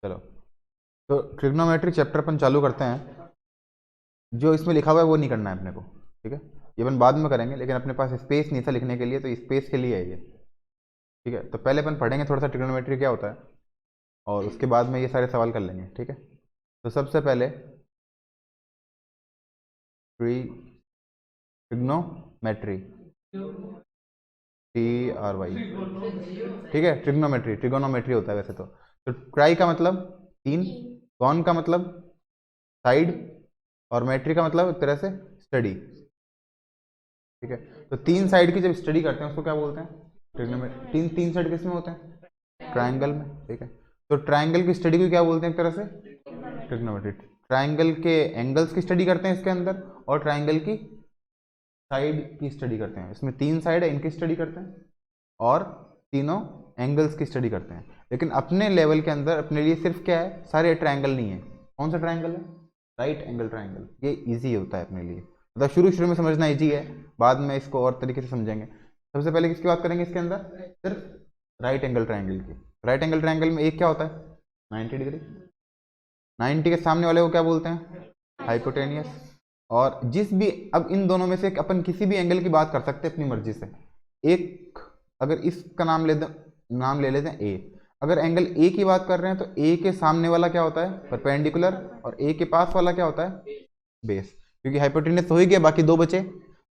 चलो, तो trigonometry chapter अपन चालू करते हैं। जो इसमें लिखा हुआ है वो नहीं करना है अपने को, ठीक है। ये अपन बाद में करेंगे, लेकिन अपने पास स्पेस नहीं था लिखने के लिए, तो स्पेस के लिए है ये, ठीक है। तो पहले अपन पढ़ेंगे थोड़ा सा ट्रिग्नोमेट्री क्या होता है, और उसके बाद में ये सारे सवाल कर लेंगे, ठीक है। तो सबसे पहले ट्रिग्नोमेट्री, TRY, ठीक है। ट्रिग्नोमेट्री, ट्रिगोनोमेट्री होता है वैसे तो ट्राई का मतलब तीन, कौन का मतलब साइड, और मेट्री का मतलब एक तरह से स्टडी, ठीक है। तो तीन साइड की जब स्टडी करते हैं उसको क्या बोलते हैं, ट्रिग्नोमेट्री। तीन तीन साइड किस में होते हैं, ट्रायंगल में, ठीक है। तो ट्रायंगल की स्टडी को क्या बोलते हैं एक तरह से, ट्रिग्नोमेट्री। ट्रायंगल के एंगल्स की स्टडी करते हैं इसके अंदर, और ट्रायंगल की साइड की स्टडी करते हैं। इसमें तीन साइड है, इनकी स्टडी करते हैं, और तीनों एंगल्स की स्टडी करते हैं। लेकिन अपने लेवल के अंदर अपने लिए सिर्फ क्या है, सारे ट्रायंगल नहीं है। कौन सा ट्रायंगल है, राइट एंगल ट्रायंगल। ये इजी होता है अपने लिए, मतलब शुरू शुरू में समझना इजी है, बाद में इसको और तरीके से समझेंगे। सबसे पहले किसकी बात करेंगे इसके अंदर, सिर्फ राइट एंगल ट्रायंगल की। राइट एंगल ट्रायंगल में एक क्या होता है, 90 डिग्री। 90 के सामने वाले को क्या बोलते हैं, हाइपोटेनियस। और जिस भी, अब इन दोनों में से अपन किसी भी एंगल की बात कर सकते हैं अपनी मर्जी से। एक, अगर इसका नाम नाम ले लेते हैं ए। अगर एंगल ए की बात कर रहे हैं तो ए के सामने वाला क्या होता है, परपेंडिकुलर, और ए के पास वाला क्या होता है, बेस। क्योंकि हाइपोटेनियस तो हो ही गया, बाकी दो बचे।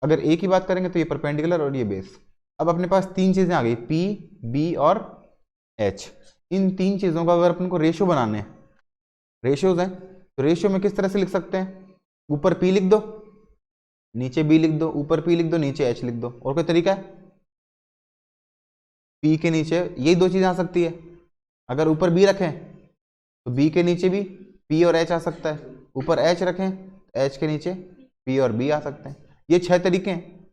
अगर ए की बात करेंगे तो ये परपेंडिकुलर और ये बेस। अब अपने पास तीन चीजें आ गई, पी, बी और एच। इन तीन चीजों का अगर अपन को रेशियो बनाने हैं, रेशियोज हैं, तो रेशियो में किस तरह से लिख सकते हैं, ऊपर पी लिख दो, नीचे बी लिख दो, ऊपर पी लिख दो, नीचे एच लिख दो। और कोई तरीका है, पी के नीचे यही दो चीजें आ सकती है। अगर ऊपर बी रखें तो बी के नीचे भी पी और एच आ सकता है, ऊपर एच रखें तो एच के नीचे पी और बी आ सकते हैं। ये 6 तरीके हैं,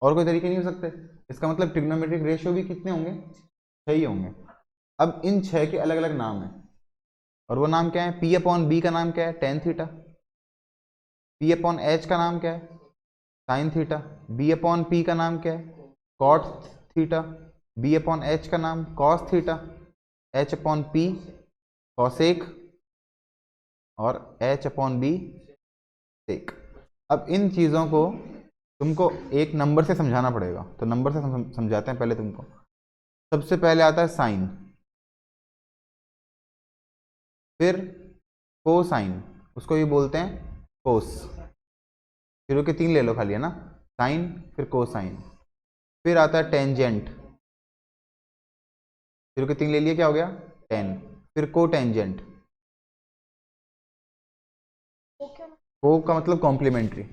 और कोई तरीके नहीं हो सकते। इसका मतलब ट्रिग्नोमेट्रिक रेशियो भी कितने होंगे, 6 ही होंगे। अब इन 6 के अलग अलग नाम हैं, और वो नाम क्या है, पी अपॉन बी का नाम क्या है, tan theta. P upon H का नाम क्या है, sine theta. B upon P का नाम क्या है, cot theta. B upon H का नाम cos theta. H upon P cosec, और एच अपॉन बी सेक। अब इन चीज़ों को तुमको एक नंबर से समझाना पड़ेगा, तो नंबर से समझाते हैं पहले तुमको। सबसे पहले आता है साइन, फिर कोसाइन, उसको ये बोलते हैं कोस। शुरू के तीन ले लो खाली, है ना, साइन फिर कोसाइन। फिर आता है टेंजेंट, शुरू के तीन ले लिए, क्या हो गया, टेन। फिर को टेंजेंट, को का मतलब कॉम्प्लीमेंट्री,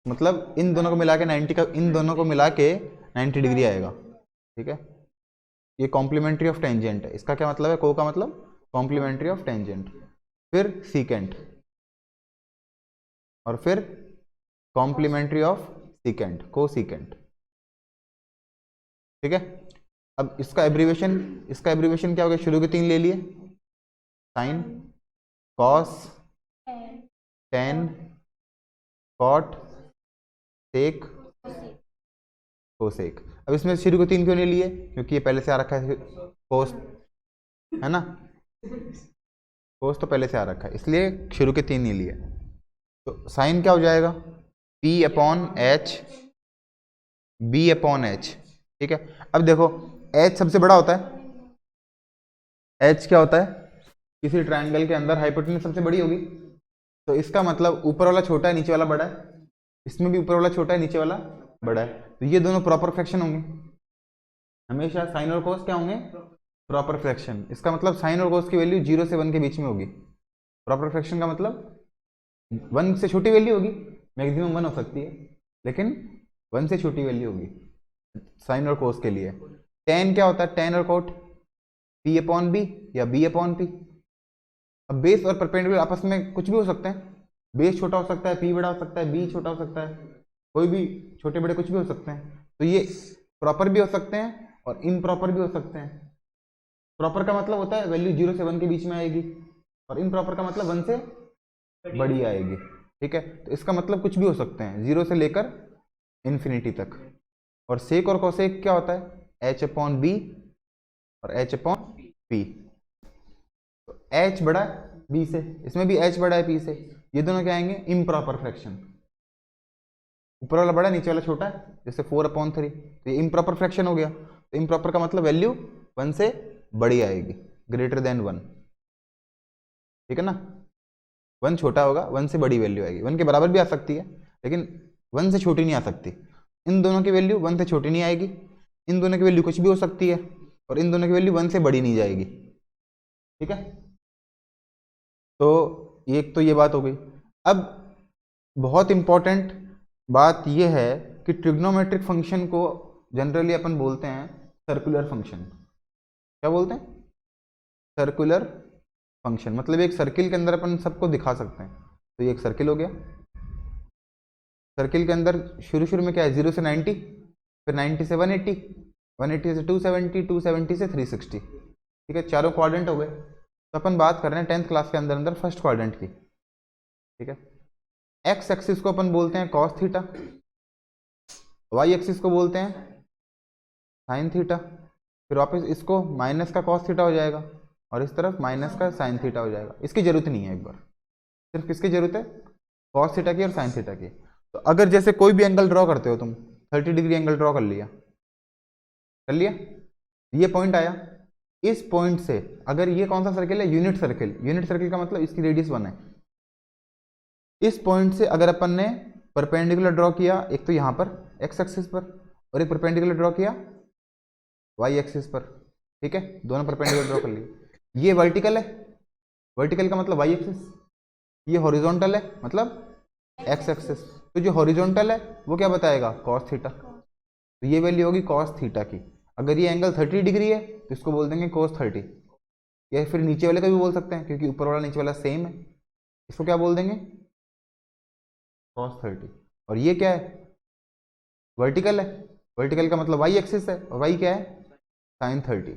मतलब इन दोनों को मिला के 90 का, इन दोनों को मिला के 90 डिग्री आएगा, ठीक है। ये कॉम्प्लीमेंट्री ऑफ टेंजेंट है, इसका क्या मतलब है, को का मतलब कॉम्प्लीमेंट्री ऑफ टेंजेंट। फिर सीकेंट, और फिर कॉम्प्लीमेंट्री ऑफ सीकेंट, को सीकेंट, ठीक है। अब इसका एब्रीवेशन क्या हो गया, शुरू के तीन ले लिए, साइन, कॉस, टेन, कॉट, सेक, कोसेक। अब इसमें शुरू के तीन क्यों नहीं लिए, क्योंकि ये पहले से आ रखा है, कोस, है ना, कोस तो पहले से आ रखा है, इसलिए शुरू के तीन नहीं लिए। तो साइन क्या हो जाएगा, P upon H, B upon H, ठीक है। अब देखो, एच सबसे बड़ा होता है। एच क्या होता है, किसी ट्रायंगल के अंदर हाइपोटेन्यूज सबसे बड़ी होगी, तो इसका मतलब ऊपर वाला छोटा है, नीचे वाला बड़ा है। इसमें भी ऊपर वाला छोटा है, नीचे वाला बड़ा है, तो ये दोनों प्रॉपर फ्रैक्शन होंगे। हमेशा साइन और कोस क्या होंगे, प्रॉपर फ्रैक्शन। इसका मतलब साइन और कोस की वैल्यू 0 से 1 के बीच में होगी। प्रॉपर फ्रैक्शन का मतलब 1 से छोटी वैल्यू होगी, मैक्सिमम 1 हो सकती है, लेकिन 1 से छोटी वैल्यू होगी साइन और कोस के लिए। टेन क्या होता है, टेन और कोट, पी अपॉन बी या बी अपॉन पी। अब बेस और परपेंडिकुलर आपस में कुछ भी हो सकते हैं, बेस छोटा हो सकता है, पी बड़ा हो सकता है, बी छोटा हो सकता है, कोई भी छोटे बड़े कुछ भी हो सकते हैं। तो ये प्रॉपर भी हो सकते हैं और इम्प्रॉपर भी हो सकते हैं। प्रॉपर का मतलब होता है वैल्यू 0 से 1 के बीच में आएगी, और इम्प्रॉपर का मतलब 1 से बड़ी आएगी, ठीक है। तो इसका मतलब कुछ भी हो सकते हैं, 0 से लेकर इन्फिनिटी तक। और सेक और कोसेक क्या होता है, एच अपॉन बी और एच अपॉन पी। h बड़ा है b से, इसमें भी h बड़ा है p से, ये दोनों क्या आएंगे इम्प्रॉपर फ्रैक्शन। ऊपर वाला बड़ा नीचे वाला छोटा है, जैसे 4/3, तो ये इम्प्रॉपर फ्रैक्शन हो गया। तो इम्प्रॉपर का मतलब वैल्यू 1 से बड़ी आएगी, ग्रेटर देन 1, ठीक है ना। 1 छोटा होगा, 1 से बड़ी वैल्यू आएगी, 1 के बराबर भी आ सकती है लेकिन 1 से छोटी नहीं आ सकती। इन दोनों की वैल्यू 1 से छोटी नहीं आएगी, इन दोनों की वैल्यू कुछ भी हो सकती है, और इन दोनों की वैल्यू 1 से बड़ी नहीं जाएगी, ठीक है। तो एक तो ये बात हो गई। अब बहुत इंपॉर्टेंट बात यह है कि ट्रिग्नोमेट्रिक फंक्शन को जनरली अपन बोलते हैं सर्कुलर फंक्शन। क्या बोलते हैं? Circular function. मतलब एक सर्किल के अंदर अपन सबको दिखा सकते हैं। तो ये एक सर्किल हो गया, सर्किल के अंदर शुरू में क्या है, 0 से 90, फिर 90 से 180, 180 से 270, 270 से 360, ठीक है, चारों क्वाड्रेंट हो गए। तो अपन बात कर रहे हैं 10th क्लास के अंदर अंदर फर्स्ट क्वाड्रेंट की, ठीक है। एक्स एक्सिस को अपन बोलते हैं कॉस थीटा, वाई एक्सिस को बोलते हैं साइन थीटा, फिर वापस इसको माइनस का कॉस थीटा हो जाएगा और इस तरफ माइनस का साइन थीटा हो जाएगा। इसकी जरूरत नहीं है, एक बार सिर्फ किसकी जरूरत है, कॉस थीटा की और साइन थीटा की। तो अगर जैसे कोई भी एंगल ड्रॉ करते हो तुम, 30 डिग्री एंगल ड्रॉ कर लिया, ये पॉइंट आया, इस पॉइंट से अगर ये कौन सा सर्किल है, यूनिट सर्किल, यूनिट सर्किल का मतलब इसकी रेडियस 1 है। इस पॉइंट से अगर अपन ने परपेंडिकुलर ड्रॉ किया, एक तो यहाँ पर एक्स एक्सिस पर और एक परपेंडिकुलर ड्रॉ किया वाई एक्सिस पर, ठीक है, दोनों परपेंडिकुलर ड्रॉ कर लिए। ये वर्टिकल है, वर्टिकल का मतलब वाई एक्सिस, ये हॉरिजॉन्टल है मतलब एक्स एक्सिस। तो जो हॉरिजॉन्टल है वो क्या बताएगा, कॉस थीटा। तो ये वैल्यू होगी कॉस थीटा की। अगर ये एंगल 30 डिग्री है तो इसको बोल देंगे cos 30, या फिर नीचे वाले का भी बोल सकते हैं क्योंकि ऊपर वाला नीचे वाला सेम है, इसको क्या बोल देंगे cos 30। और ये क्या है, वर्टिकल है, वर्टिकल का मतलब वाई एक्सिस है, और वाई क्या है sin 30,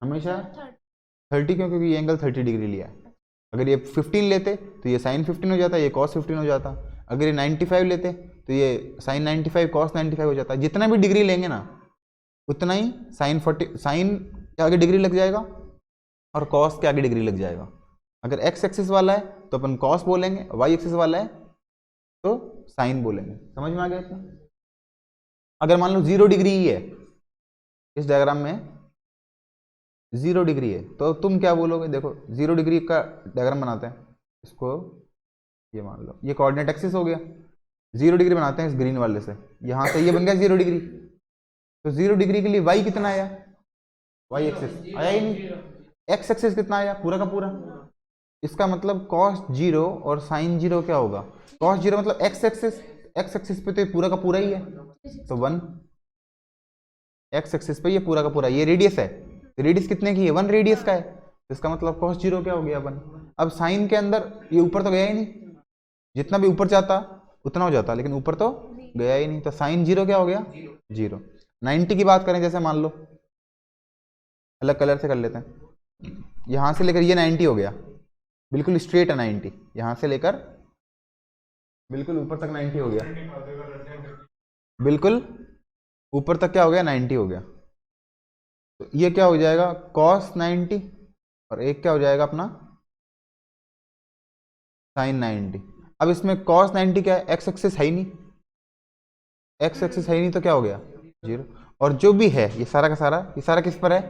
हमेशा 30 क्यों, क्योंकि ये एंगल 30 डिग्री लिया है। अगर ये 15 लेते तो ये sin 15 हो जाता, ये cos 15 हो जाता। अगर ये 95 लेते तो ये sin 95 cos 95 हो जाता। जितना भी डिग्री लेंगे ना उतना ही sin 40, साइन के आगे डिग्री लग जाएगा और cos के आगे डिग्री लग जाएगा। अगर x एक्सिस वाला है तो अपन cos बोलेंगे, y एक्सिस वाला है तो sin बोलेंगे। समझ में आ गया इतना? अगर मान लो 0 डिग्री ही है, इस डायग्राम में 0 डिग्री है, तो तुम क्या बोलोगे, देखो 0 डिग्री का डायग्राम बनाते हैं, इसको ये मान लो ये कोऑर्डिनेट एक्सिस हो गया, 0 डिग्री बनाते हैं इस ग्रीन वाले से, यहाँ से ये बन गया 0 डिग्री। तो 0 डिग्री के लिए y कितना आया, y एक्सिस आया ही नहीं, x एक्सिस कितना आया पूरा का पूरा। इसका मतलब cos 0 और sin 0 क्या होगा, cos 0 मतलब x एक्सिस, x एक्सिस पे तो ये पूरा का पूरा ही है तो 1, x एक्सिस पे ये पूरा का पूरा, ये रेडियस है, रेडियस कितने की है 1 रेडियस का है, तो इसका मतलब cos 0 क्या हो गया 1। अब साइन के अंदर ये ऊपर तो गया ही नहीं, जितना भी ऊपर जाता उतना हो जाता, लेकिन ऊपर तो गया ही नहीं, तो साइन 0 क्या हो गया 0। 90 की बात करें, जैसे मान लो अलग कलर से कर लेते हैं, यहां से लेकर ये 90 हो गया, बिल्कुल स्ट्रेट है 90, यहां से लेकर बिल्कुल ऊपर तक 90 हो गया, बिल्कुल ऊपर तक क्या हो गया 90 हो गया। तो ये क्या हो जाएगा cos 90 और एक क्या हो जाएगा अपना sin 90। अब इसमें cos 90 क्या है, x एक्सिस है ही नहीं, x एक्सिस है ही नहीं तो क्या हो गया 0। और जो भी है ये सारा का सारा, ये सारा किस पर है,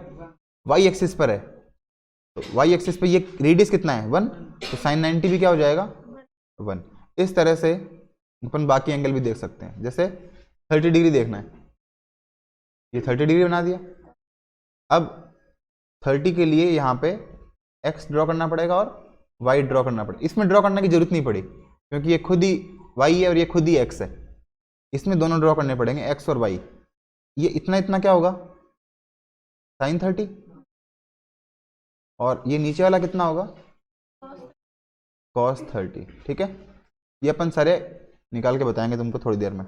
y एक्सिस पर है। तो y एक्सिस पे ये रेडियस कितना है 1, तो sin 90 भी क्या हो जाएगा 1। इस तरह से अपन बाकी एंगल भी देख सकते हैं, जैसे 30 डिग्री देखना है, ये 30 डिग्री बना दिया। अब 30 के लिए यहाँ पे x ड्रॉ करना पड़ेगा और y ड्रॉ करना पड़ेगा। इसमें ड्रॉ करने की जरूरत नहीं पड़ी क्योंकि ये खुद ही y है और ये खुद ही x है, इसमें दोनों ड्रॉ करने पड़ेंगे x और y। ये इतना इतना क्या होगा sin 30, और ये नीचे वाला कितना होगा cos 30, ठीक है। ये अपन सारे निकाल के बताएंगे तुमको थोड़ी देर में,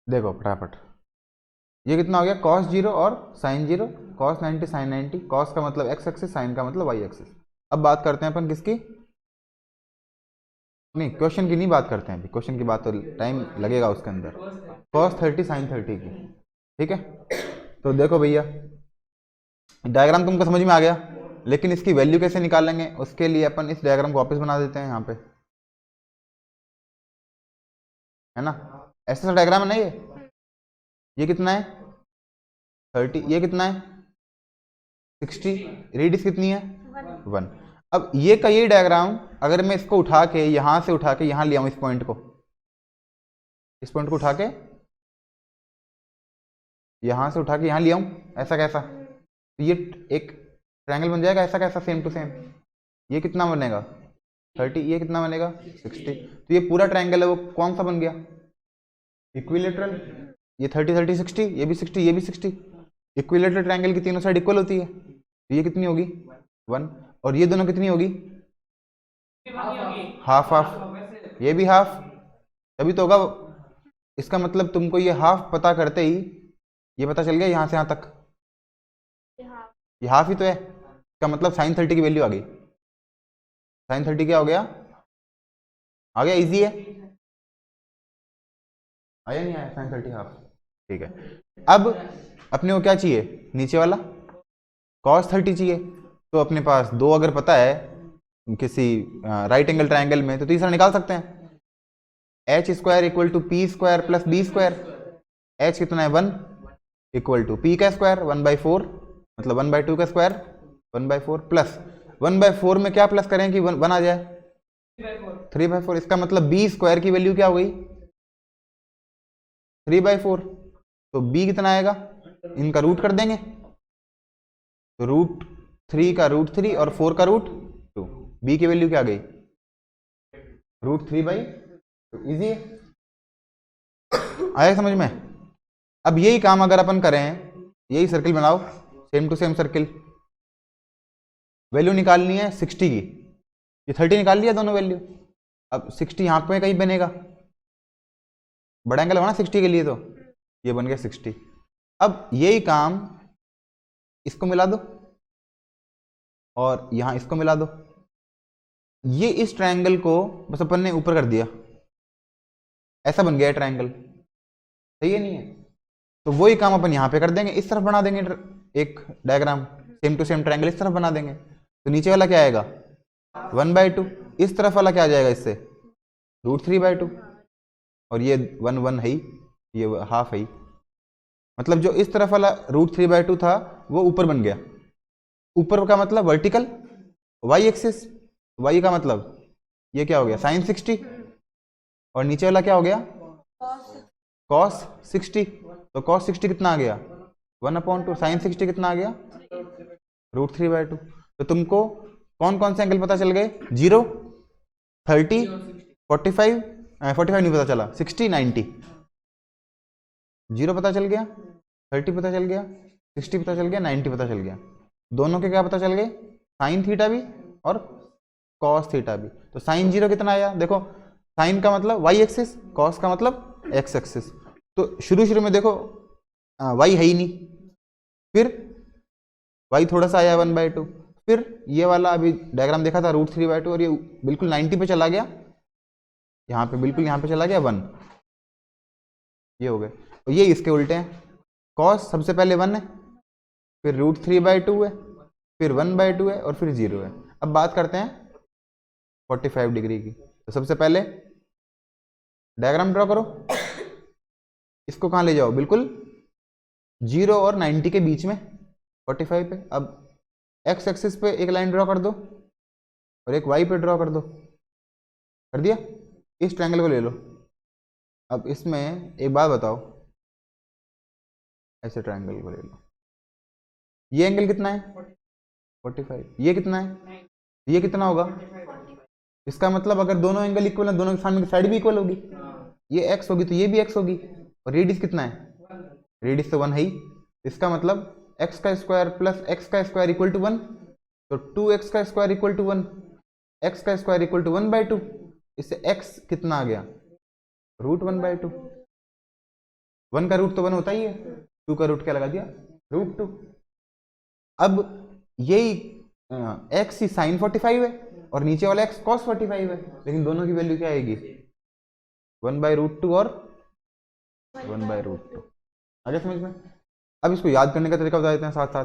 देखो फटाफट। ये कितना हो गया cos 0 और sin 0, cos 90 sin 90, cos का मतलब x एक्सिस, sin का मतलब y एक्सिस। अब बात करते हैं अपन किसकी, नहीं क्वेश्चन की नहीं बात करते हैं अभी, क्वेश्चन की बात तो टाइम लगेगा उसके अंदर, cos 30 sin 30 की, ठीक है। तो देखो भैया डायग्राम तुमको समझ में आ गया, लेकिन इसकी वैल्यू कैसे निकालेंगे उसके लिए अपन इस डायग्राम को वापस बना देते हैं यहाँ पे, है ना। ऐसा सा डायग्राम है ना ये कितना है 30, ये कितना है 60, रेडियस कितनी है 1। अब ये का ये डायग्राम अगर मैं इसको उठा के यहां से उठा के यहां ले आऊं, इस पॉइंट को उठा के यहां से उठा के यहां ले आऊं, ऐसा कैसा, तो ये एक ट्रायंगल बन जाएगा ऐसा कैसा, सेम टू सेम। ये कितना बनेगा 30, ये कितना बनेगा 60, तो ये पूरा ट्रायंगल है वो कौन सा बन गया इक्विलेटरल। ये 30 30 60, ये भी 60 ये भी 60, इक्विलेटरल ट्रायंगल की तीनों साइड इक्वल होती है, तो ये कितनी होगी 1, और ये दोनों कितनी होगी हाफ हाफ, ये भी हाफ, तभी तो होगा। इसका मतलब तुमको ये हाफ पता करते ही ये पता चल गया यहाँ से यहाँ तक, ये हाफ ही तो है, इसका मतलब साइन 30 की वैल्यू आ गई। साइन 30 क्या हो गया, आ गया, इजी है, आया नहीं आया साइन 30 हाफ, ठीक है। अब अपने को क्या चाहिए नीचे वाला cos 30 चाहिए, तो अपने पास दो अगर पता है किसी राइट एंगल ट्रायंगल में तो तीसरा निकाल सकते हैं, h square equal to P square plus B square, h कितना है 1 इक्वल टू p का स्क्वायर 1/4, मतलब 1/2 का स्क्वायर 1/4 प्लस 1/4 में क्या प्लस करें कि 1 आ जाए 3/4, इसका मतलब b स्क्वायर की वैल्यू क्या हो गई 3/4, तो b कितना आएगा, इनका रूट कर देंगे, तो √3 का √3 और 4 का √2, b की वैल्यू क्या आ गई √3/2, इजी है, आया समझ में। अब यही काम अगर अपन करें, यही सर्किल बनाओ same to same circle, value निकालनी है 60 की, ये 30 निकाल लिया दोनों वैल्यू, अब 60 यहाँ पे कहीं बनेगा, बड़ा एंगल होना 60 के लिए, तो ये बन गया 60। अब यही काम इसको मिला दो और यहां इसको मिला दो, ये इस ट्रायंगल को बस अपन ने ऊपर कर दिया, ऐसा बन गया ट्रायंगल, सही है नहीं है, तो वही काम अपन यहां पे कर देंगे, इस तरफ बना देंगे एक diagram same to same triangle, इस तरफ बना देंगे, तो नीचे वाला क्या आएगा 1/2, इस तरफ वाला क्या आ जाएगा इससे √3/2, और ये 1 1 है ही, ये हाफ है ही, मतलब जो इस तरफ वाला √3/2 था वो ऊपर बन गया, ऊपर का मतलब वर्टिकल y एक्सिस, y का मतलब ये क्या हो गया साइन 60, और नीचे वाला क्या हो गया cos 60, तो cos 60 कितना आ गया 1/2, साइन 60 कितना आ गया √3/2। तो तुमको कौन कौन से एंगल पता चल गए 0 30 45 45 नहीं पता चला 60 90, 0 पता चल गया 30 पता चल गया 60 पता चल गया 90 पता चल गया, दोनों के क्या पता चल गए साइन थीटा भी और कॉस थीटा भी। तो साइन 0 कितना आया, देखो साइन का मतलब y एक्सिस, कॉस का मतलब x एक्सिस, तो शुरू में देखो y है ही नहीं, फिर y थोड़ा सा आया 1/2, फिर ये वाला अभी डायग्राम देखा था √3/2, और ये बिल्कुल 90 पे चला गया, यहाँ पे बिल्कुल यहाँ पे चला गया 1, ये हो गए। तो ये इसके उल्टे हैं, कॉस सबसे पहले 1 है, फिर √3/2 है, फिर 1/2 है, और फिर 0 है। अब बात करते हैं 45 डिग्री की, तो सबसे पहले डायग्राम ड्रॉ करो, इसको कहाँ ले जाओ बिल्कुल 0 और 90 के बीच में 45 पे। अब x एक्सिस पे एक लाइन ड्रॉ कर दो और एक y पे ड्रॉ कर दो, कर दिया, इस ट्रायंगल को ले लो। अब इसमें एक बात बताओ, ऐसे ट्रायंगल को ले लो, ये एंगल कितना है 45, ये कितना है, ये कितना होगा, इसका मतलब अगर दोनों एंगल इक्वल है, दोनों के सामने की साइड भी इक्वल होगी, ये x होगी तो ये भी x होगी, और रेडियस कितना है, रेडियस तो 1 है ही, इसका मतलब x का स्क्वायर प्लस x का स्क्वायर इक्वल टू 1, तो 2x का स्क्वायर इक्वल टू 1, x का स्क्वायर इक्वल टू 1/2, इससे x कितना आ गया √1/2, 1 का रूट तो 1 होता ही है, 2 का रूट क्या लगा दिया √2। अब यही x ही साइन 45 है और नीचे वाला x cos 45 है, लेकिन दोनों की वैल्यू क्या आएगी 1/√2 और 1/√2, आ गया समझ में। अब इसको याद करने का तरीका बता देते हैं साथ साथ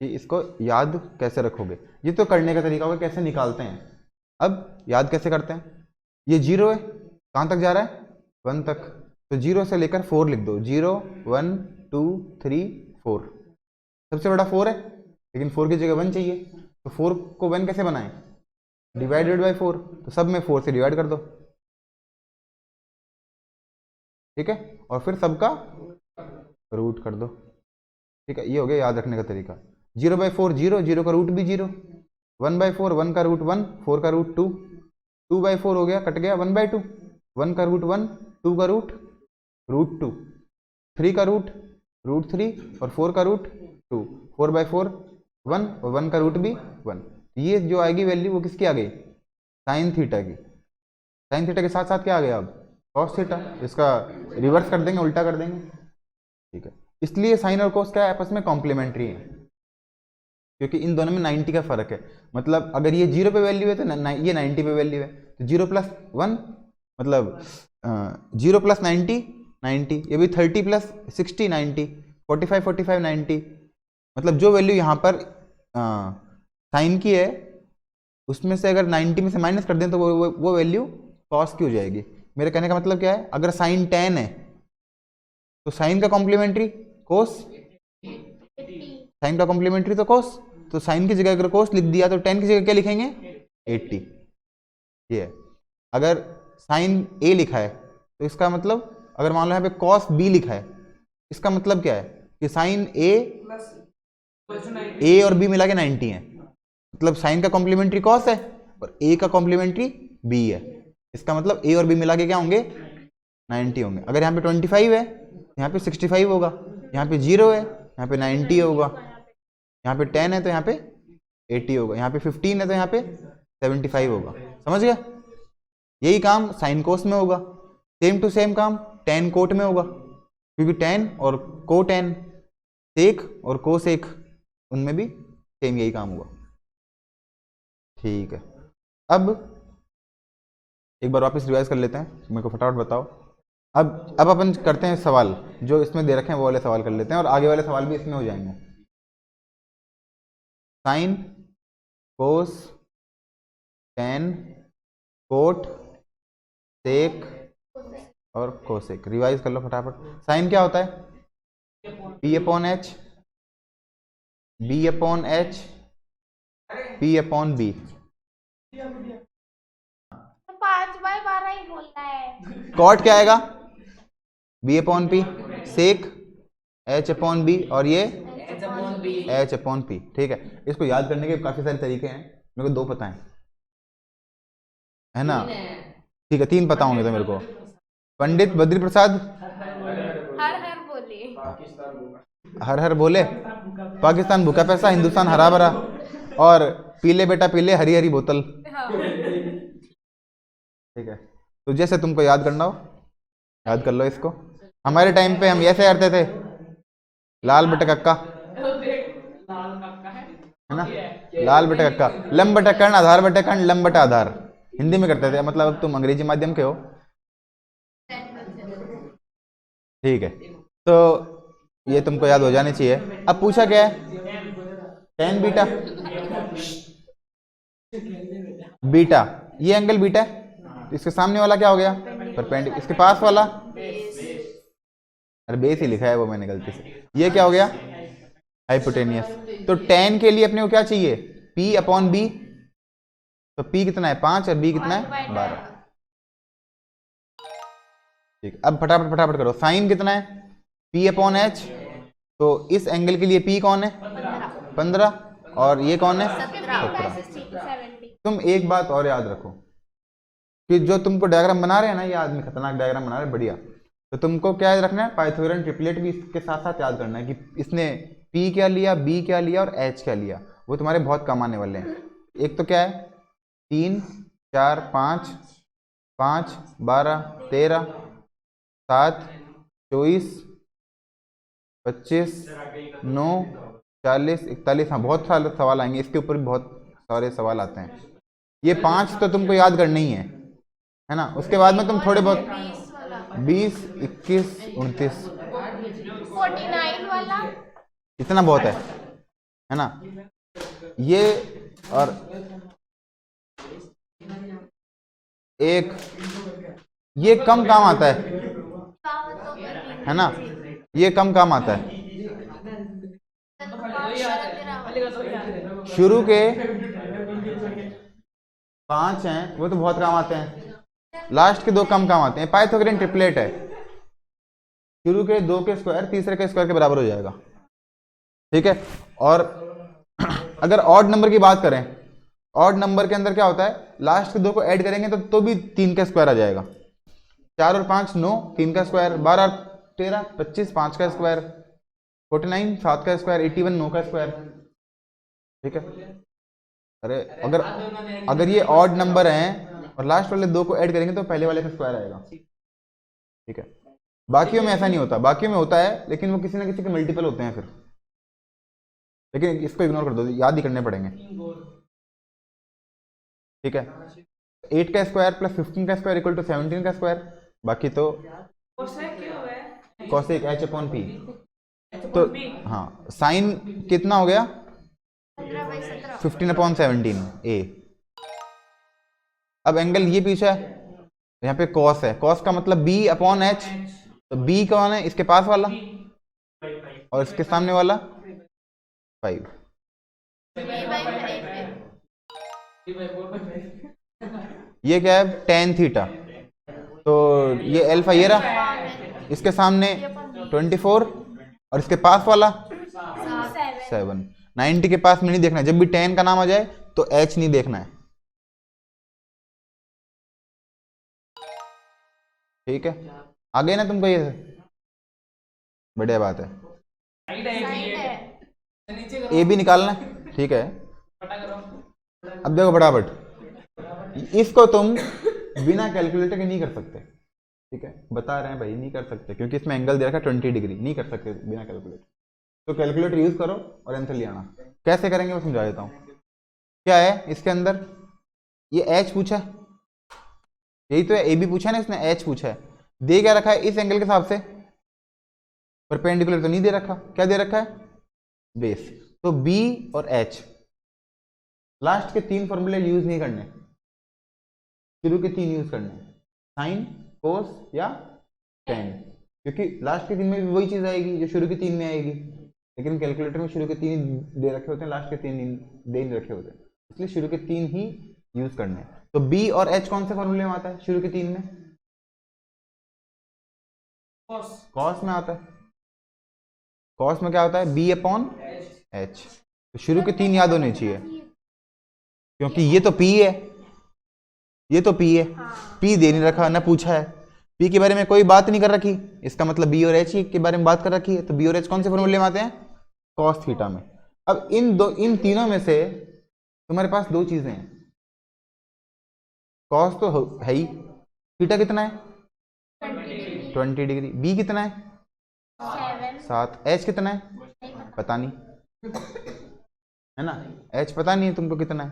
कि इसको याद कैसे रखोगे। ये तो करने का तरीका होगा, कैसे निकालते हैं। अब याद कैसे करते हैं, ये 0 है, कहाँ तक जा रहा है 1 तक, तो 0 से लेकर 4 लिख दो, 0 1 2 3 4। सबसे बड़ा 4 है, लेकिन 4 की जगह 1 चाहिए, तो 4 को 1 कैसे बनाएं, डिवाइडेड बाई 4, तो सब में 4 से डिवाइड कर दो, ठीक है, और फिर सबका रूट कर दो, ठीक है। ये हो गया याद रखने का तरीका। 0/4 0, 0 का रूट भी 0, 1/4 1 का रूट 1, 4 का रूट 2, 2/4 हो गया, कट गया, 1/2, 1 का रूट 1, 2 का रूट 2, 3 का रूट 3 और 4 का रूट 2, 4/4 1 और 1 का रूट भी 1। ये जो आएगी वैल्यू वो किसकी आ गई, साइन थीटा की। साइन थीटा के साथ साथ क्या आ गया अब, कॉस थीटा। इसका रिवर्स कर देंगे, उल्टा कर देंगे, ठीक है। इसलिए साइन और कॉस क्या है, आपस में कॉम्प्लीमेंट्री है, क्योंकि इन दोनों में 90 का फर्क है। मतलब अगर ये 0 पे वैल्यू है तो ये 90 पे वैल्यू है, तो 0 + 1 मतलब 0 + 90 90, ये भी 30 + 60 90, 45 45 90। मतलब जो वैल्यू यहाँ पर साइन की है उसमें से अगर 90 में से माइनस कर दें तो वो वैल्यू कॉस की हो जाएगी। मेरे कहने का मतलब क्या है, अगर साइन 10 है तो साइन का कॉम्प्लीमेंट्री कोस, साइन का कॉम्प्लीमेंट्री तो कोस, तो साइन की जगह अगर कोस लिख दिया तो 10 की जगह क्या लिखेंगे 80। ये है। अगर साइन ए लिखा है तो इसका मतलब, अगर मान लो यहाँ पे कॉस बी लिखा है, इसका मतलब क्या है कि साइन ए और बी मिला के 90 है, मतलब साइन का कॉम्प्लीमेंट्री कॉस है और ए का कॉम्प्लीमेंट्री बी है, इसका मतलब ए और बी मिला के क्या होंगे 90 होंगे। अगर यहाँ पे 25 है यहाँ पे 65 होगा, यहाँ पे 0 है यहाँ पे 90 होगा, यहाँ पे 10 है तो यहाँ पे 80 होगा, यहाँ पे 15 है तो यहाँ पे 75 होगा। समझ गया, यही काम साइन कोस में होगा, सेम टू सेम काम टेन कोट में होगा, क्योंकि टेन और को टेन, सेक और को सेक, उनमें भी सेम यही काम होगा, ठीक है। अब एक बार वापस रिवाइज कर लेते हैं, मेरे को फटाफट बताओ। अब अपन करते हैं सवाल जो इसमें दे रखे हैं, वो वाले सवाल कर लेते हैं और आगे वाले सवाल भी इसमें हो जाएंगे। साइन, कोस, टेन, कोट, सेक और कोसेक। रिवाइज कर लो फटाफट। साइन क्या होता है, P/H, B/H, P/B। 5/12 ही बोलना है। कॉट क्या आएगा, B/P, सेक H/B और ये H/P, ठीक है। इसको याद करने के काफी सारे तरीके हैं, मेरे को 2 पता है ना, ठीक है 3 पता होंगे तो मेरे को। पंडित बद्री प्रसाद हर हर बोले, हर हर बोले, पाकिस्तान भूखा पैसा, हिंदुस्तान हरा भरा, और पीले बेटा पीले हरी हरी बोतल, ठीक है। तो जैसे तुमको याद करना हो याद कर लो इसको। हमारे टाइम पे हम ऐसे करते थे, लाल बटे कक्का, है ना, लाल बटे कक्का, लम बटे कर्ण, आधार बटे कर्ण, लम बटे आधार, हिंदी में करते थे। मतलब अब तुम अंग्रेजी माध्यम के हो, ठीक है, तो ये तुमको याद हो जानी चाहिए। अब पूछा क्या है, टेन बीटा, बीटा ये एंगल बीटा है, तो इसके सामने वाला क्या हो गया परपेंडिकुलर, इसके पास वाला, अरे बेस ही लिखा है वो मैंने गलती से, ये क्या हो गया हाइपोटेनियस। तो टेन के लिए अपने को क्या चाहिए, P/B, तो P कितना है 5 और B कितना है 12, ठीक। अब फटाफट फटाफट करो, साइन कितना है P/H, तो इस एंगल के लिए P कौन है 15 और ये कौन है 17। तुम एक बात और याद रखो कि जो तुमको डायग्राम बना रहे हैं ना, ये आदमी खतरनाक डायग्राम बना रहे हैं, बढ़िया, तो तुमको क्या याद रखना है, पाइथागोरन ट्रिपलेट भी इसके साथ साथ याद करना है कि इसने P क्या लिया, B क्या लिया और H क्या लिया, वो तुम्हारे बहुत काम आने वाले हैं। एक तो क्या है 3 4 5 5 12 13 7 24 25 9 40 41, हाँ बहुत सारे सवाल आएंगे इसके ऊपर भी, बहुत सारे सवाल आते हैं। ये 5 तो तुमको याद करना ही है ना। उसके बाद में तुम थोड़े बहुत 20 21 29 49 इतना बहुत है ना। ये और एक, ये कम काम आता है ना, ये कम काम आता है। शुरू के 5 हैं वो तो बहुत काम आते हैं, लास्ट के 2 कम काम आते हैं। पाइथागोरियन ट्रिपलेट है, शुरू के 2 के स्क्वायर तीसरे के स्क्वायर के बराबर हो जाएगा, ठीक है। और अगर ऑड नंबर की बात करें, ऑड नंबर के अंदर क्या होता है, लास्ट के 2 को ऐड करेंगे तो भी 3 का स्क्वायर आ जाएगा। 4 और 5 9, 3 का स्क्वायर, 12 और 13 25, 5 का स्क्वायर, 49 7 का स्क्वायर, 81 9 का स्क्वायर, ठीक है। अरे अगर ये ऑड नंबर हैं और लास्ट वाले 2 को ऐड करेंगे तो पहले वाले का स्क्वायर आएगा, ठीक है। बाकियों में ऐसा नहीं होता, बाकियों में होता है लेकिन वो किसी ना किसी के मल्टीपल होते हैं फिर, लेकिन इसको इग्नोर कर दो, याद ही करने पड़ेंगे, ठीक है। 8 का स्क्वायर प्लस 15 का स्क्वायर इक्वल टू 17 का स्क्वायर, बाकी तो कोसेक h अपॉन p। तो हाँ, साइन कितना हो गया 15 अपॉन 17 a। अब एंगल ये पीछे है, यहाँ पे कॉस है, कॉस का मतलब b अपॉन h, तो b कौन है, इसके पास वाला और इसके सामने वाला 5। ये क्या है tan थीटा, तो ये अल्फा ये रहा, इसके सामने 24 और इसके पास वाला 7। 90 के पास में नहीं देखना है, जब भी tan का नाम आ जाए तो h नहीं देखना है, ठीक है। आ गए ना तुमको, ये बढ़िया बात है। ए भी निकालना है, ठीक है। अब देखो फटाफट, इसको तुम बिना कैलकुलेटर के नहीं कर सकते, ठीक है, बता रहे हैं भाई नहीं कर सकते क्योंकि इसमें एंगल दे रखा है 20 डिग्री, नहीं कर सकते बिना कैलकुलेटर। तो कैलकुलेटर यूज करो और आंसर ले आना। कैसे करेंगे वो समझा देता हूँ। क्या है इसके अंदर, ये एच पूछा है, यही तो है, ए बी पूछा है ना इसने, एच पूछा है, दे क्या रखा है इस एंगल के हिसाब से, परपेंडिकुलर तो नहीं दे रखा, क्या दे रखा है बेस। तो बी और एच, लास्ट के 3 फॉर्मूले यूज नहीं करने, शुरू के 3 यूज करने, साइन कोस या टेन, क्योंकि लास्ट के 3 में भी वही चीज आएगी जो शुरू के 3 में आएगी, लेकिन कैलकुलेटर में शुरू के 3 दे रखे होते हैं, लास्ट के 3 दे नहीं रखे होते, इसलिए शुरू के 3 ही यूज करने। तो बी और एच कौन से फॉर्मूले में आता है शुरू के 3 में, कॉस में आता है। कॉस में क्या होता है बी अपॉन एच, तो शुरू के 3 याद होने चाहिए, क्योंकि ये तो पी है, ये तो पी है, पी दे नहीं रखा ना पूछा है, पी के बारे में कोई बात नहीं कर रखी, इसका मतलब बी और एच के बारे में बात कर रखी है। तो बी और एच कौन से फॉर्मूले में आते हैं कॉस थीटा में। अब इन तीनों में से तुम्हारे पास 2 चीजें हैं, कॉस तो है ही, थीटा कितना है 20 डिग्री, बी कितना है 7, एच कितना है पता नहीं, है ना, एच पता नहीं है तुमको कितना है।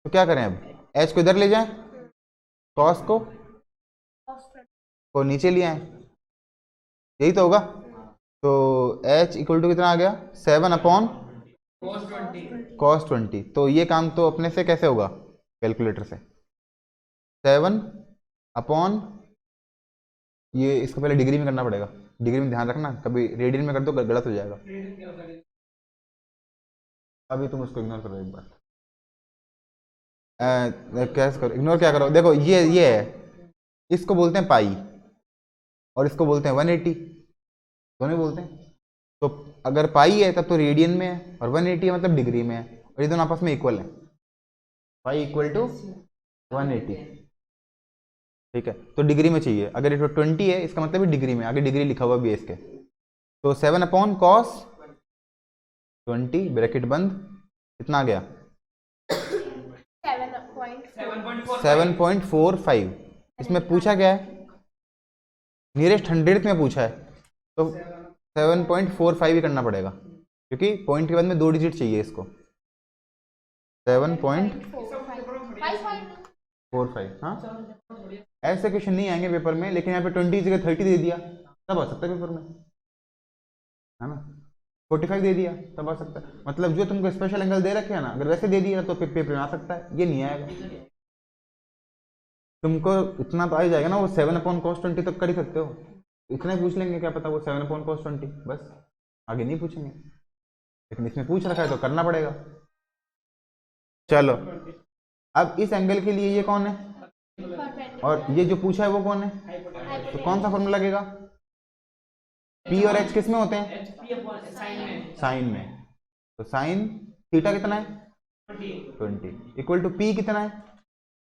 तो क्या करें, अब एच को इधर ले जाएं, कॉस को नीचे ले आए, यही तो होगा। तो h इक्वल टू कितना आ गया 7 अपॉन कॉस 20। तो ये काम तो अपने से कैसे होगा कैलकुलेटर से, 7 अपॉन, ये इसको पहले डिग्री में करना पड़ेगा, डिग्री में ध्यान रखना, कभी रेडियन में कर दो गलत हो जाएगा। अभी तुम उसको इग्नोर करो एक बार, कैसे करो इग्नोर, क्या करो, देखो ये है, इसको बोलते हैं पाई और इसको बोलते हैं 180, दोनों बोलते हैं। तो अगर पाई है तब तो रेडियन में है और 180 है मतलब डिग्री में है, और ये दोनों आपस में इक्वल है, पाई इक्वल टू 180, ठीक है। तो डिग्री में चाहिए, अगर ये 20 है इसका मतलब डिग्री में, आगे डिग्री लिखा हुआ बेस के। तो 7 अपॉन कॉस 20 ब्रैकेट बंद, कितना आ गया 7.45। इसमें पूछा क्या है नियरेस्ट 100th में पूछा है, तो 7.45 ही करना पड़ेगा, क्योंकि पॉइंट के बाद में 2 डिजिट चाहिए इसको, 7.45। हाँ ऐसे क्वेश्चन नहीं आएंगे पेपर में, लेकिन यहाँ पे 20 की जगह 30 दे दिया तब आ सकता है पेपर में, है ना। 45 दे दिया तब आ सकता है। मतलब जो तुमको स्पेशल एंगल दे रखे है ना, अगर वैसे दे दिया तो पेपर में आ सकता है, ये नहीं आएगा। तुमको इतना तो आ ही जाएगा ना, वो 7/cos 20 तक कर ही सकते हो, इतना ही पूछ लेंगे, क्या पता वो 7/cos 20, बस आगे नहीं पूछेंगे। लेकिन इसमें पूछ रखा है तो करना पड़ेगा। चलो अब इस एंगल के लिए ये कौन है और ये जो पूछा है वो कौन है, तो कौन सा फॉर्मूला लगेगा? P और H किस में होते हैं? साइन में। तो साइन थीटा कितना है? 20 इक्वल टू P कितना है?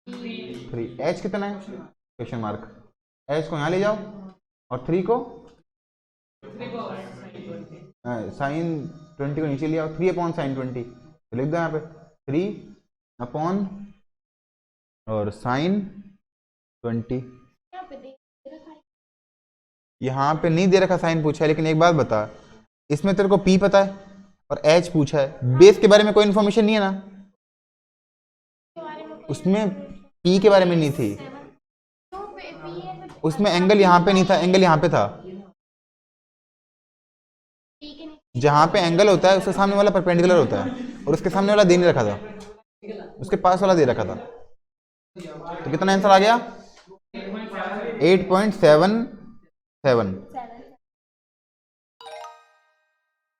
3। H कितना है? Question mark. H को यहाँ ले जाओ और 3 को साइन 20 को नीचे ले आओ, 3/sin 20 तो लिख दो यहाँ पे 3 और साइन 20। यहाँ पे नहीं दे रखा साइन पूछा है, लेकिन एक बात बता, इसमें तेरे को P पता है और H पूछा है, बेस के बारे में कोई इन्फॉर्मेशन नहीं है ना, उसमें P के बारे में नहीं थी, उसमें एंगल यहाँ पे नहीं था, एंगल यहाँ पे था। जहां पे एंगल होता है उसके सामने वाला परपेंडिकुलर होता है, और उसके सामने वाला दे नहीं रखा था, उसके पास वाला दे रखा था। तो कितना आंसर आ गया? 8.77।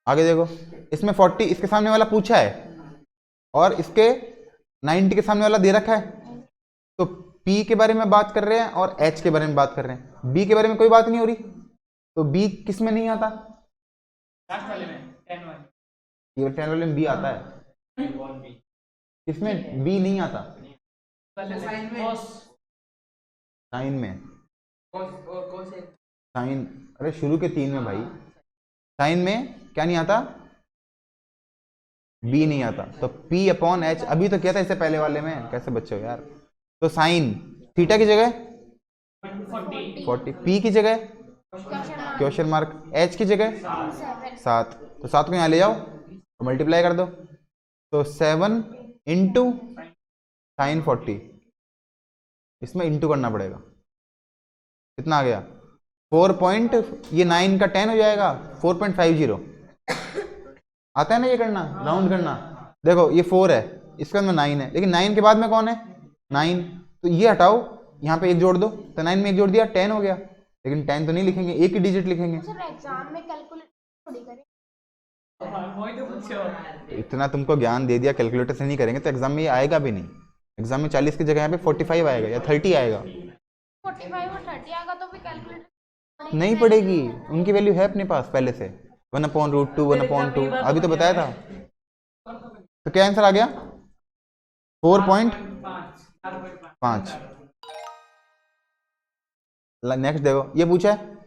आगे देखो, इसमें 40 इसके सामने वाला पूछा है और इसके 90 के सामने वाला दे रखा है, तो P के बारे में बात कर रहे हैं और H के बारे में बात कर रहे हैं, B के बारे में कोई बात नहीं हो रही, तो B किस में नहीं आता? ये 10 वाले में B आता है, किसमें B नहीं आता? साइन में। साइन, अरे शुरू के 3 में भाई, साइन में क्या नहीं आता? B नहीं आता, तो P/H अभी तो क्या था इससे पहले वाले में, कैसे बच्चे हो यार। तो साइन थीटा की जगह 40, P की जगह क्वेश्चन मार्क, H की जगह 7, तो 7 को यहाँ ले जाओ और मल्टीप्लाई कर दो, तो 7 इंटू साइन 40, इसमें इंटू करना पड़ेगा, कितना आ गया? 4 ये 9 का 10 हो जाएगा, 4.50 आता है ना ये करना, राउंड करना। देखो ये 4 है, इसके अंदर 9 है, लेकिन 9 के बाद में कौन है? 9, तो ये हटाओ, यहाँ पे 1 जोड़ दो, तो 9 में 1 जोड़ दिया 10 हो गया, लेकिन 10 तो नहीं लिखेंगे, एक ही डिजिट लिखेंगे। एग्जाम में कैलकुलेट थोड़ी करें। तो इतना तुमको ज्ञान दे दिया, कैलकुलेटर से नहीं करेंगे तो एग्जाम में ये आएगा भी नहीं। एग्जाम में 40 की जगह यहाँ पे 45 आएगा या 30 आएगा। 45 और 30 आएगा तो भी कैलकुलेटर नहीं पड़ेगी, उनकी वैल्यू है अपने पास पहले से, 1/√2 1/2, अभी तो बताया था। तो क्या आंसर आ गया? 4.5। नेक्स्ट देखो, ये पूछा है,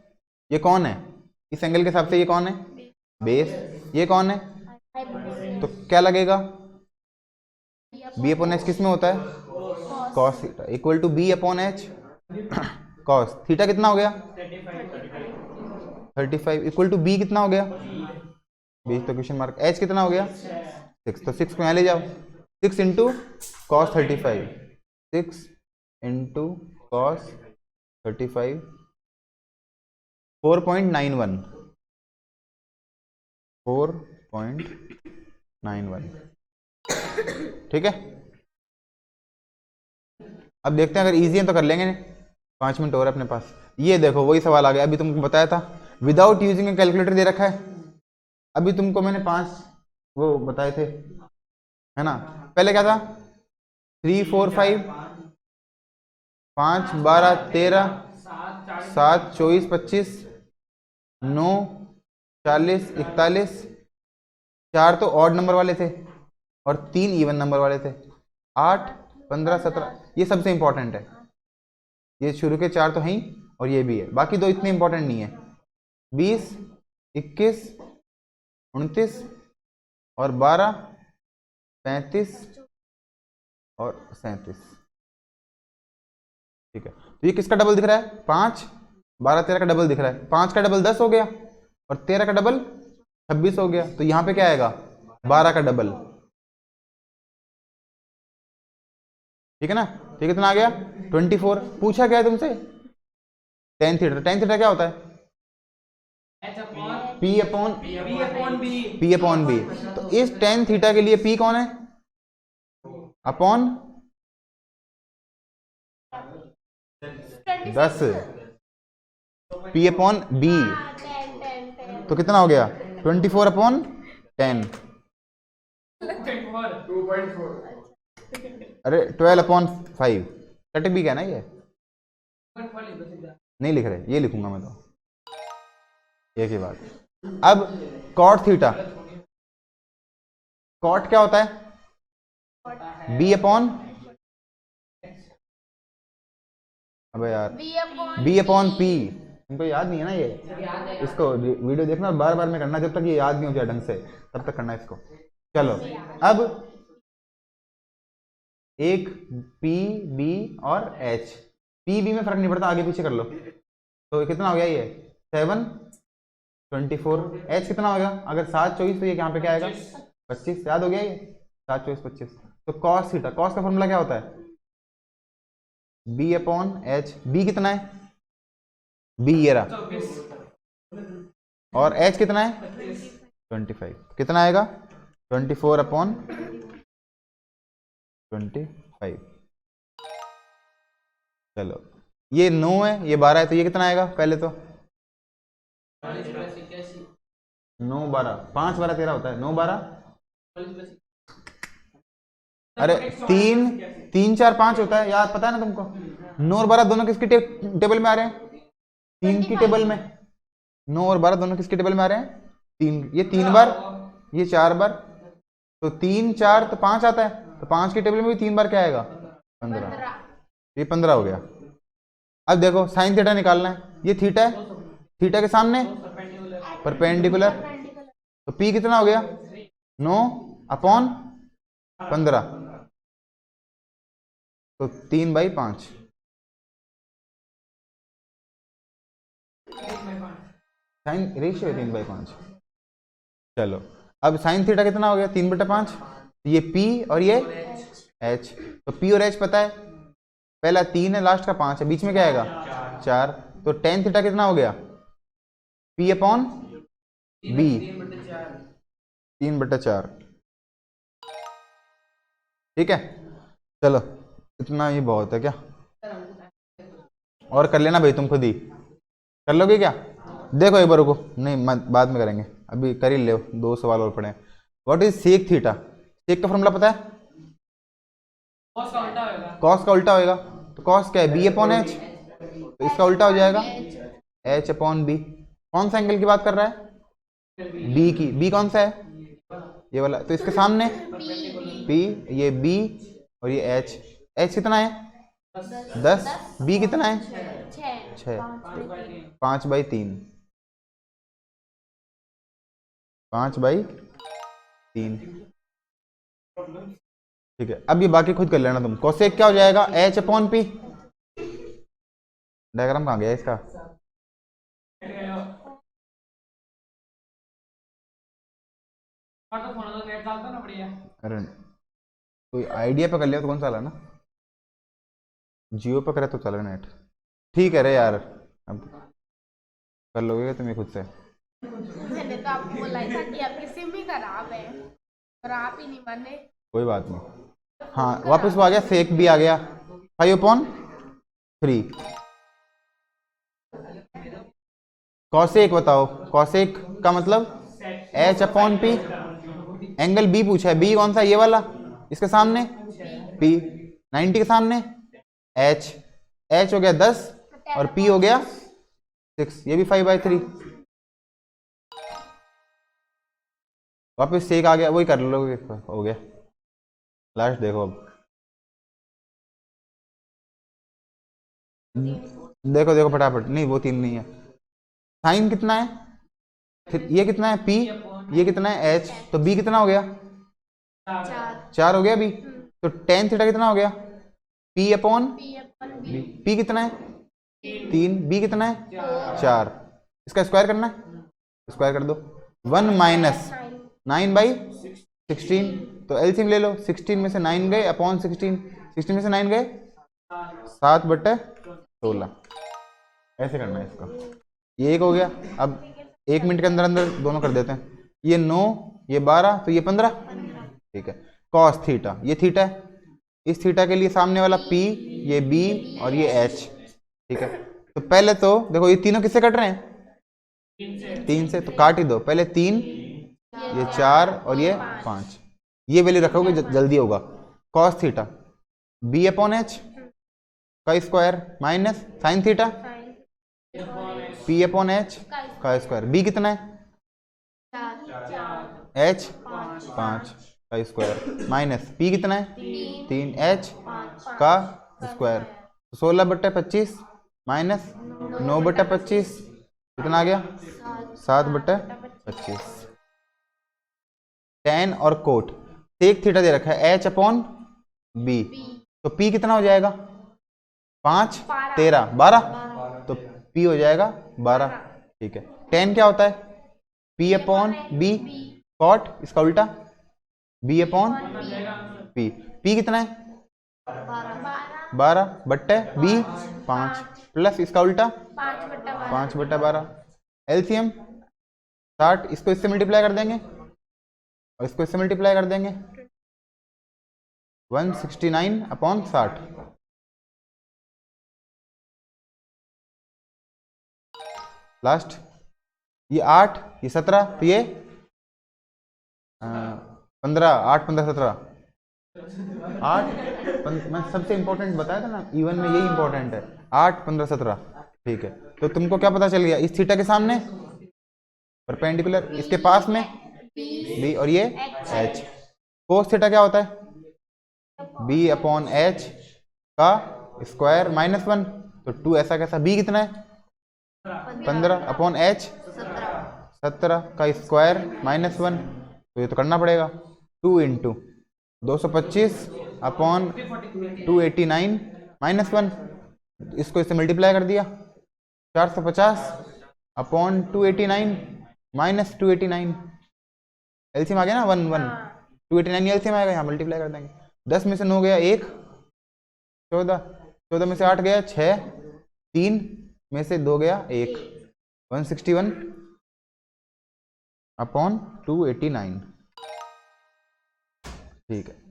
ये कौन है इस एंगल के हिसाब से, ये कौन है? बेस। ये कौन है? तो क्या लगेगा? B/H किस में होता है? cos theta equal to B/H cos theta कितना हो गया? 35 इक्वल टू B कितना हो गया? 20 तो क्वेश्चन मार्क। H कितना हो गया? 6, तो 6 को यहाँ ले जाओ, 6 इंटू cos 35, 6 इंटू cos 35, 4.91, 4.91, ठीक है। अब देखते हैं, अगर इजी है तो कर लेंगे, 5 मिनट और अपने पास। ये देखो वही सवाल आ गया, अभी तुमको बताया था विदाउट यूजिंग ए कैलकुलेटर दे रखा है। अभी तुमको मैंने 5 वो बताए थे, है ना। पहले क्या था? 3 4 5 5 12 13 7 24 25 9 40 41, 4 तो ऑड नंबर वाले थे और 3 इवन नंबर वाले थे, 8 15 17, ये सबसे इंपॉर्टेंट है। ये शुरू के 4 तो हैं ही और ये भी है, बाकी 2 इतने इंपॉर्टेंट नहीं है। 20 21 29 और 12 35 और 37, ठीक है। तो ये किसका डबल दिख रहा है? 5 12 13 का डबल दिख रहा है, 5 का डबल 10 हो गया और 13 का डबल 26 हो गया, तो यहां पे क्या आएगा? 12 का डबल, ठीक है ना। तो ये कितना आ गया? 24। पूछा क्या है तुमसे? tan theta. tan थीटा क्या होता है? P upon B. तो इस टेन थीटा के लिए P कौन है? Upon 10, P upon B. तो कितना हो गया? 24 अपॉन 10। अरे 12 अपॉन 5 थर्टी बी क्या ना ये नहीं लिख रहे, ये लिखूंगा मैं तो, एक ही बात। अब कॉट थीटा, कॉट क्या होता है? बी अपॉन, अबे यार बी अपॉन पी। तुमको याद नहीं है ना ये, इसको वीडियो देखना बार बार में करना, जब तक ये याद नहीं हो जाए ढंग से तब तक करना इसको। चलो अब एक पी बी और एच, पी बी में फर्क नहीं पड़ता, आगे पीछे कर लो। तो कितना हो गया ये 7 24, एच कितना होगा? अगर 7 24 तो ये यहाँ पे क्या आएगा? 25। याद हो गया ये 7 24 25। तो कॉस थीटा, कॉस का फॉर्मूला क्या होता है? B upon H. बी कितना है? बी ये रहा, और एच कितना है? 25। कितना आएगा? 24 अपॉन 25। चलो ये 9 है, ये 12 है, तो ये कितना आएगा? पहले तो 9 12, 5 12 13 होता है, 9 12। अरे 3 3 4 5 होता है, यार पता है ना तुमको। 9 और 12 दोनों किसकी टेबल में आ रहे हैं? 3 की टेबल में। 9 और 12 दोनों किसके टेबल में आ रहे हैं? 3। ये 3 बार, ये 4 बार, तो 3 4 तो 5 आता है, तो 5 की टेबल में भी 3 बार क्या आएगा? 15। ये 15 हो गया। अब देखो साइन थीटा निकालना है, ये थीटा है, थीटा के सामने परपेंडिकुलर, तो P कितना हो गया? 9 अपॉन 15, तो 3/5। साइन रेशियो है 3/5। चलो अब साइन थीटा कितना हो गया? 3/5। ये P और ये H, तो P और H पता है, पहला 3 है, लास्ट का 5 है, बीच में क्या आएगा? 4। तो टेन थीटा कितना हो गया? P upon B, 3/4। ठीक है, चलो इतना ही बहुत है क्या? और कर लेना भाई, तुम खुद ही कर लोगे क्या? देखो एक बार रुको, नहीं बाद में करेंगे, अभी कर ही ले, 2 सवाल और पड़े। What is sec theta? Sec का फॉर्मूला पता है? कॉस का उल्टा होएगा, तो कॉस क्या है? बी अपॉन एच, तो इसका उल्टा हो जाएगा एच अपॉन बी। कौन सा एंगल की बात कर रहा है? बी की। बी कौन सा है? ये वाला, तो इसके सामने पी, ये बी और ये एच। एच कितना है? 10। बी कितना है? 6। 5/3, 5/3। ठीक है, अब ये बाकी खुद कर लेना तुम। कोसेक क्या हो जाएगा? H upon P. डायग्राम कहाँ गया इसका? अरे कोई आइडिया पे कर लिया तो कौन सा वाला ना, जियो पे करे तो चले नेट। ठीक है रे यार, अब कर लोगे तुम ये खुद से। मैंने तो आपको बोला था कि आपकी सिम ही खराब है, पर आप ही नहीं माने। कोई बात नहीं, हाँ वापस वो आ गया, सेक भी आ गया 5/3। कॉसेक बताओ, कॉसेक का मतलब H upon P. Angle B पूछा है, बी कौन सा? ये वाला, इसके सामने पी, 90 के सामने एच। एच हो गया 10 और पी हो गया 6, ये भी 5/3। वापस सेक आ गया, वही कर लोगे, हो गया लास्ट। देखो अब देखो देखो फटाफट, नहीं वो 3 नहीं है। साइन कितना है? फिर ये कितना है? P, ये कितना है? H, तो B कितना हो गया? 4 हो गया B। तो टेन थीटा कितना हो गया? P upon B। P कितना है? 3। B कितना है? 4। इसका स्क्वायर करना है, स्क्वायर कर दो। 1 माइनस 9/16, तो एलसीएम ले लो। 16 में से 9 गए अपॉन 16, 16 में से 9 गए 7/16। ऐसे करना है इसका, ये एक हो गया। अब 1 मिनट के अंदर अंदर दोनों कर देते हैं। ये 9, ये 12, तो ये 15। ठीक है। कॉस थीटा, ये थीटा है, इस थीटा के लिए सामने वाला P, ये B और ये H। ठीक है। तो पहले तो देखो ये तीनों किससे कट रहे हैं? 3 से, तो काट ही दो। पहले 3, ये 4 और ये 5। ये वैल्यू रखोगे जल्दी होगा। Cos theta B upon H का square minus sine theta P upon H का स्क्वायर। B कितना है? H 5 का स्क्वायर माइनस P कितना है? 3 H का स्क्वायर। 16/25 माइनस 9/25 कितना आ गया? 7/25। tan और कोट सेक थीटा दे रखा है H अपॉन B, तो P कितना हो जाएगा? 5 13 12, तो P हो जाएगा 12। ठीक है। tan क्या होता है? P अपॉन B कॉट, इसका उल्टा B अपॉन P। P कितना है? 12/B 5 प्लस इसका उल्टा 5/12। एलसीएम 60, इसको इससे मल्टीप्लाई कर देंगे और इसको इससे मल्टीप्लाई कर देंगे। 169/60 लास्ट। ये 8, ये 17, तो ये 15, 8 15 17 मैं सबसे इंपॉर्टेंट बताया था ना, इवन में यही इंपॉर्टेंट है। 8 15 17। ठीक है। तो तुमको क्या पता चल गया? इस थीटा के सामने परपेंडिकुलर, इसके पास में B और ये H। कोस थीटा क्या होता है? B अपॉन H का स्क्वायर माइनस 1, तो 2 ऐसा कैसा। B कितना है? 15 अपॉन H 17 का स्क्वायर माइनस 1, तो ये तो करना पड़ेगा। 2 इंटू 225 अपॉन 289 माइनस 1, इसको इससे मल्टीप्लाई कर दिया। 450 अपॉन 289 माइनस 289। एलसीएम आ गया ना 1 1, 289 एलसीएम आएगा, यहाँ मल्टीप्लाई कर देंगे। 10 में से 9 गया 1, 14, 14 में से 8 गया 6, 3 में से 2 गया 1, 161 अपॉन 289। ठीक है।